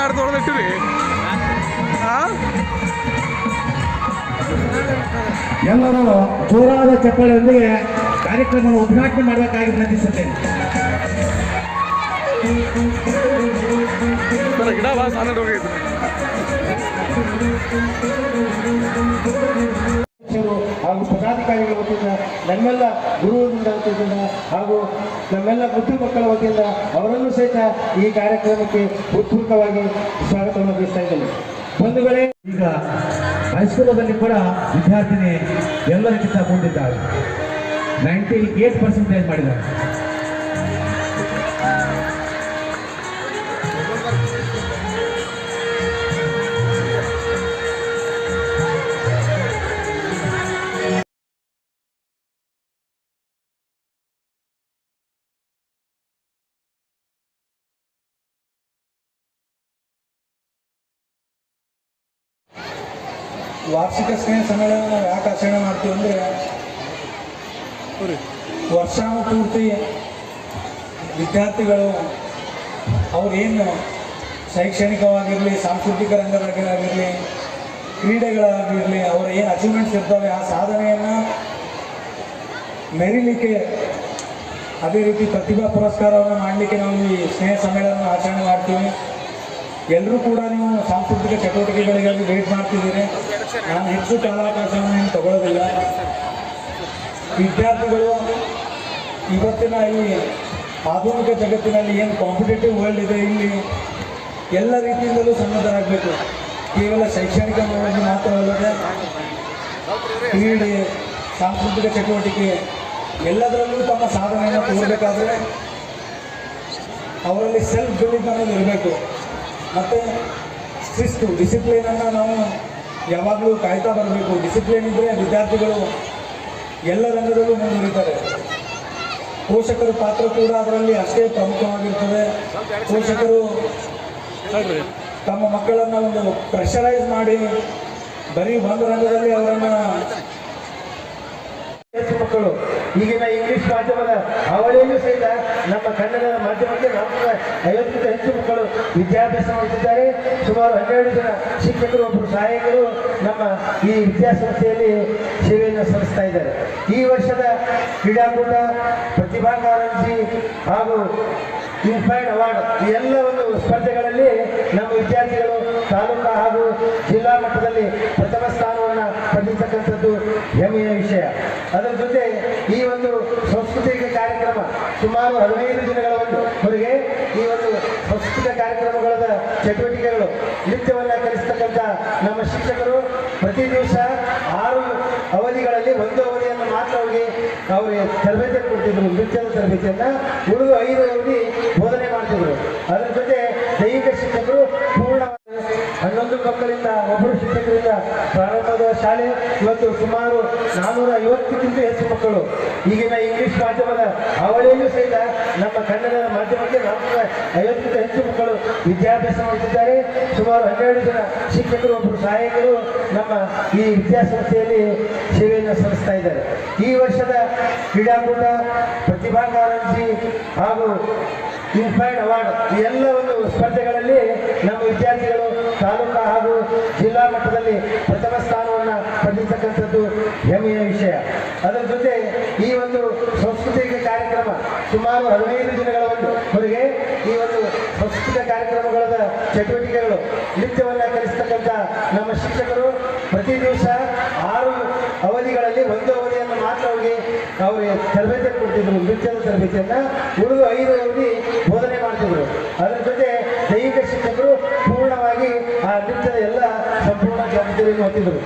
ಆಡ್ದೊಳ್ದಿಟ್ಟಿರಿ ಎಲ್ಲರೂ ಜೋರಾದ ಚಪ್ಪಾಳೆಯೊಂದಿಗೆ ಕಾರ್ಯಕ್ರಮವನ್ನು ಉದ್ಘಾಟನೆ ಮಾಡಬೇಕಾಗಿ ವಿನಂತಿಸುತ್ತೇನೆ. ಗಿಡ ಭಾಳ ಸಾಲ ಹೋಗೈತೆ. ಹಾಗೂ ಪದಾಧಿಕಾರಿಗಳ ವತಿಯಿಂದ ನಮ್ಮೆಲ್ಲ ಗುರುವಿನಿಂದ ವತಿಯಿಂದ ಹಾಗೂ ನಮ್ಮೆಲ್ಲ ಬುದ್ಧಿ ಮಕ್ಕಳ ವತಿಯಿಂದ ಅವರನ್ನು ಸಹಿತ ಈ ಕಾರ್ಯಕ್ರಮಕ್ಕೆ ಉತ್ಪೂರ್ವಕವಾಗಿ ಸ್ವಾಗತವನ್ನು ಬಯಸ್ತಾ ಇದ್ದೇನೆ. ಬಂಧುಗಳೇ, ಈಗ ಹೈಸ್ಕೂಲದಲ್ಲಿ ಕೂಡ ವಿದ್ಯಾರ್ಥಿನಿ ಎಲ್ಲರಿಗಿಂತ ಮುಂದಿದ್ದಾರೆ. 98% ಮಾಡಿದ್ದಾರೆ. ವಾರ್ಷಿಕ ಸ್ನೇಹ ಸಮ್ಮೇಳನ ನಾವು ಯಾಕೆ ಆಚರಣೆ ಮಾಡ್ತೀವಿ ಅಂದರೆ, ವರ್ಷಾನುಪೂರ್ತಿ ವಿದ್ಯಾರ್ಥಿಗಳು ಅವ್ರೇನು ಶೈಕ್ಷಣಿಕವಾಗಿರಲಿ, ಸಾಂಸ್ಕೃತಿಕ ರಂಗದಾಗಿರಲಿ, ಕ್ರೀಡೆಗಳಾಗಿರಲಿ, ಅವರ ಏನು ಅಚೀವ್ಮೆಂಟ್ಸ್ ಇರ್ತವೆ ಆ ಸಾಧನೆಯನ್ನು ಮೆರಿಲಿಕ್ಕೆ, ಅದೇ ರೀತಿ ಪ್ರತಿಭಾ ಪುರಸ್ಕಾರವನ್ನು ಮಾಡಲಿಕ್ಕೆ ನಾವು ಈ ಸ್ನೇಹ ಸಮ್ಮೇಳನ ಆಚರಣೆ ಮಾಡ್ತೀವಿ. ಎಲ್ಲರೂ ಕೂಡ ನೀವು ಸಾಂಸ್ಕೃತಿಕ ಚಟುವಟಿಕೆಗಳಿಗಾಗಿ ವೇಟ್ ಮಾಡ್ತಿದ್ದೀರಿ. ನಾನು ಹೆಚ್ಚು ಕಾಲಾವಕಾಶವನ್ನು ಏನು ತಗೊಳ್ಳೋದಿಲ್ಲ. ವಿದ್ಯಾರ್ಥಿಗಳು ಇವತ್ತಿನ ಈ ಆಧುನಿಕ ಜಗತ್ತಿನಲ್ಲಿ ಏನು ಕಾಂಪಿಟೇಟಿವ್ ವರ್ಲ್ಡ್ ಇದೆ, ಇಲ್ಲಿ ಎಲ್ಲ ರೀತಿಯಿಂದಲೂ ಸನ್ನದ್ಧರಾಗಬೇಕು. ಕೇವಲ ಶೈಕ್ಷಣಿಕ ಮಾತ್ರವಲ್ಲದೆ ಕ್ರೀಡೆ, ಸಾಂಸ್ಕೃತಿಕ ಚಟುವಟಿಕೆ ಎಲ್ಲದರಲ್ಲೂ ತಮ್ಮ ಸಾಧನೆಯನ್ನು ತೋರಬೇಕಾದ್ರೆ ಅವರಲ್ಲಿ ಸೆಲ್ಫ್ ಬಿಲೀಫ್ ಅನ್ನೋದು ಇರಬೇಕು. ಮತ್ತು ಶಿಸ್ತು, ಡಿಸಿಪ್ಲಿನನ್ನು ನಾವು ಯಾವಾಗಲೂ ಕಾಯ್ತಾ ಬರಬೇಕು. ಡಿಸಿಪ್ಲಿನ್ ಇದ್ದರೆ ವಿದ್ಯಾರ್ಥಿಗಳು ಎಲ್ಲ ರಂಗದಲ್ಲೂ ಮುಂದುವರಿತಾರೆ. ಪೋಷಕರ ಪಾತ್ರ ಕೂಡ ಅದರಲ್ಲಿ ಅಷ್ಟೇ ಪ್ರಮುಖವಾಗಿರ್ತದೆ. ಪೋಷಕರು ತಮ್ಮ ಮಕ್ಕಳನ್ನು ಒಂದು ಪ್ರೆಷರೈಸ್ ಮಾಡಿ ಬರೀ ಒಂದು ರಂಗದಲ್ಲಿ ಅವರನ್ನು ಹೆಚ್ಚು ಮಕ್ಕಳು ಈಗಿನ ಇಂಗ್ಲಿಷ್ ಮಾಧ್ಯಮದ ಅವಳಿಯೂ ಸಹಿತ ನಮ್ಮ ಕನ್ನಡ ಮಾಧ್ಯಮಕ್ಕೆ 450ಕ್ಕಿಂತ ಹೆಚ್ಚು ಮಕ್ಕಳು ವಿದ್ಯಾಭ್ಯಾಸ ಮಾಡುತ್ತಿದ್ದಾರೆ. ಸುಮಾರು 12 ಜನ ಶಿಕ್ಷಕರು, ಒಬ್ಬರು ಸಹಾಯಕರು ನಮ್ಮ ಈ ವಿದ್ಯಾಸಂಸ್ಥೆಯಲ್ಲಿ ಸೇವೆಯನ್ನು ಸಲ್ಲಿಸ್ತಾ ಇದ್ದಾರೆ. ಈ ವರ್ಷದ ಕ್ರೀಡಾಕೂಟ, ಪ್ರತಿಭಾ ಕಾರಂಜಿ ಹಾಗೂ ಇನ್ಸ್ಪೈರ್ಡ್ ಅವಾರ್ಡ್ ಈ ಎಲ್ಲ ಒಂದು ಸ್ಪರ್ಧೆಗಳಲ್ಲಿ ನಮ್ಮ ವಿದ್ಯಾರ್ಥಿಗಳು ತಾಲೂಕಾ ಹಾಗೂ ಜಿಲ್ಲಾ ಮಟ್ಟದಲ್ಲಿ ಪ್ರಥಮ ಸ್ಥಾನವನ್ನು ಪಡೆದಿರ್ತಕ್ಕಂಥದ್ದು ಹೆಮ್ಮೆಯ ವಿಷಯ. ಅದರ ಜೊತೆ ಈ ಒಂದು ಸಾಂಸ್ಕೃತಿಕ ಕಾರ್ಯಕ್ರಮ ಸುಮಾರು 15 ದಿನಗಳವರೆಗೆ ಈ ಒಂದು ಸಾಂಸ್ಕೃತಿಕ ಕಾರ್ಯಕ್ರಮಗಳ ಚಟುವಟಿಕೆಗಳು, ನೃತ್ಯವನ್ನು ಕಲಿಸ್ತಕ್ಕಂಥ ನಮ್ಮ ಶಿಕ್ಷಕರು ಪ್ರತಿ ದಿವಸ 6 ಅವಧಿಗಳಲ್ಲಿ ಒಂದು ಅವಧಿಯನ್ನು ಮಾತ್ರ ಅವರಿಗೆ ತರಬೇತಿ ಕೊಡ್ತಿದ್ರು, ನೃತ್ಯದ ತರಬೇತಿಯನ್ನು. ಉಳಿದು 5 ಅವಧಿ ಬೋಧನೆ ಮಾಡ್ತಿದ್ರು. ಅದರ ಜೊತೆ ದೈಹಿಕ ಶಿಕ್ಷಕರು ಪೂರ್ಣ 11 ಮಕ್ಕಳಿಂದ, ಒಬ್ಬರು ಶಿಕ್ಷಕರಿಂದ ಪ್ರಾರಂಭದ ಶಾಲೆ. ಇವತ್ತು ಸುಮಾರು 450ಕ್ಕಿಂತ ಹೆಚ್ಚು ಮಕ್ಕಳು ಈಗಿನ ಇಂಗ್ಲಿಷ್ ಮಾಧ್ಯಮದ ಅವಳಿಯೂ ಸಹಿತ ನಮ್ಮ ಕನ್ನಡ ಮಾಧ್ಯಮಕ್ಕೆ 450ಕ್ಕಿಂತ ಹೆಚ್ಚು ಮಕ್ಕಳು ವಿದ್ಯಾಭ್ಯಾಸ ಮಾಡುತ್ತಿದ್ದಾರೆ. ಸುಮಾರು 12 ಜನ ಶಿಕ್ಷಕರು, ಒಬ್ಬರು ಸಹಾಯಕರು ನಮ್ಮ ಈ ವಿದ್ಯಾಸಂಸ್ಥೆಯಲ್ಲಿ ಸೇವೆಯನ್ನು ಸಲ್ಲಿಸ್ತಾ ಇದ್ದಾರೆ. ಈ ವರ್ಷದ ಕ್ರೀಡಾಕೂಟ, ಪ್ರತಿಭಾ ಕಾರಂಜಿ ಹಾಗೂ ಇನ್ಸ್ಪೈರ್ಡ್ ಅವಾರ್ಡ್ ಈ ಎಲ್ಲ ಒಂದು ಸ್ಪರ್ಧೆಗಳಲ್ಲಿ ನಮ್ಮ ವಿದ್ಯಾರ್ಥಿಗಳು ತಾಲೂಕಾ ಹಾಗೂ ಜಿಲ್ಲಾ ಮಟ್ಟದಲ್ಲಿ ಪ್ರಥಮ ಸ್ಥಾನವನ್ನು ಪಡೆದಿರ್ತಕ್ಕಂಥದ್ದು ಹೆಮ್ಮೆಯ ವಿಷಯ. ಅದರ ಜೊತೆ ಈ ಒಂದು ಸಾಂಸ್ಕೃತಿಕ ಕಾರ್ಯಕ್ರಮ ಸುಮಾರು 15 ದಿನಗಳವರೆಗೆ ಈ ಒಂದು ಸಾಂಸ್ಕೃತಿಕ ಕಾರ್ಯಕ್ರಮಗಳ ಚಟುವಟಿಕೆಗಳು, ನೃತ್ಯವನ್ನು ಕಲಿಸ್ತಕ್ಕಂಥ ನಮ್ಮ ಶಿಕ್ಷಕರು ಪ್ರತಿ ದಿವಸ 6 ಅವಧಿಗಳಲ್ಲಿ ಒಂದು ಅವಧಿಯನ್ನು ಮಾತ್ರ ಅವರಿಗೆ ತರಬೇತಿ ಕೊಡ್ತಿದ್ರು, ನೃತ್ಯದ ತರಬೇತಿಯನ್ನು. ಉಳಿದು 5 ಅವಧಿ ಬೋಧನೆ ಮಾಡ್ತಿದ್ರು. ಅದರ ಜೊತೆ ದೈಹಿಕ ಶಿಕ್ಷಕರು ಪೂರ್ಣವಾಗಿ ಆ ನೃತ್ಯದ ಎಲ್ಲ ಸಂಪೂರ್ಣ ಜವಾಬ್ದಾರಿಯನ್ನು ಹೊತ್ತಿದ್ರು.